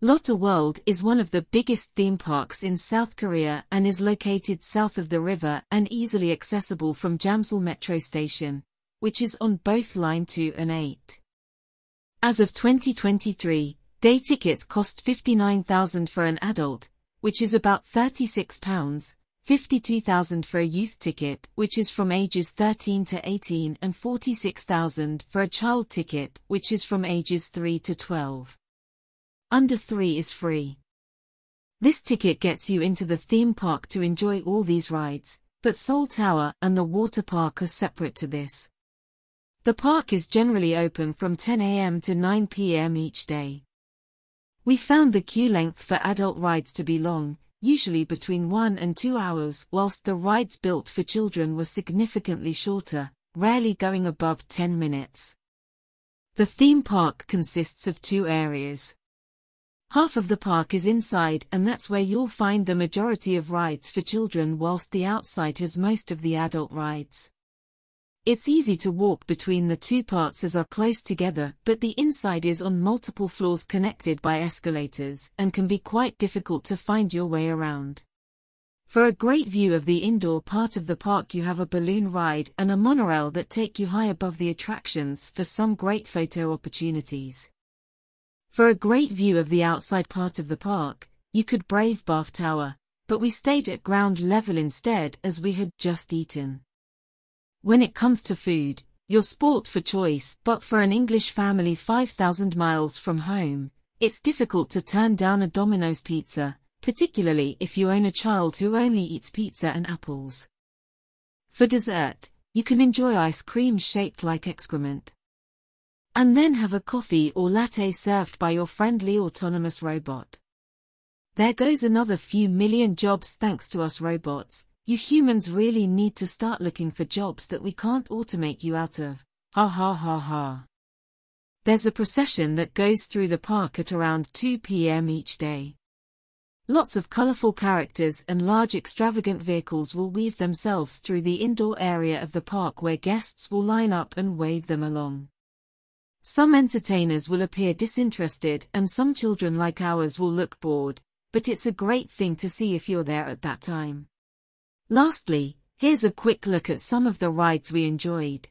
Lotte World is one of the biggest theme parks in South Korea and is located south of the river and easily accessible from Jamsil Metro Station, which is on both Line 2 and 8. As of 2023, day tickets cost 59,000 for an adult, which is about £36, 52,000 for a youth ticket, which is from ages 13 to 18, and 46,000 for a child ticket, which is from ages 3 to 12. Under 3 is free. This ticket gets you into the theme park to enjoy all these rides, but Seoul Tower and the water park are separate to this. The park is generally open from 10 a.m. to 9 p.m. each day. We found the queue length for adult rides to be long, usually between 1 and 2 hours, whilst the rides built for children were significantly shorter, rarely going above 10 minutes. The theme park consists of 2 areas. Half of the park is inside, and that's where you'll find the majority of rides for children, whilst the outside has most of the adult rides. It's easy to walk between the 2 parts as are close together, but the inside is on multiple floors connected by escalators and can be quite difficult to find your way around. For a great view of the indoor part of the park, you have a balloon ride and a monorail that take you high above the attractions for some great photo opportunities. For a great view of the outside part of the park, you could brave Bath Tower, but we stayed at ground level instead as we had just eaten. When it comes to food, you're spoilt for choice, but for an English family 5,000 miles from home, it's difficult to turn down a Domino's pizza, particularly if you own a child who only eats pizza and apples. For dessert, you can enjoy ice cream shaped like excrement. And then have a coffee or latte served by your friendly autonomous robot. There goes another few million jobs thanks to us robots. You humans really need to start looking for jobs that we can't automate you out of. Ha ha ha ha. There's a procession that goes through the park at around 2 p.m. each day. Lots of colorful characters and large extravagant vehicles will weave themselves through the indoor area of the park, where guests will line up and wave them along. Some entertainers will appear disinterested and some children like ours will look bored, but it's a great thing to see if you're there at that time. Lastly, here's a quick look at some of the rides we enjoyed.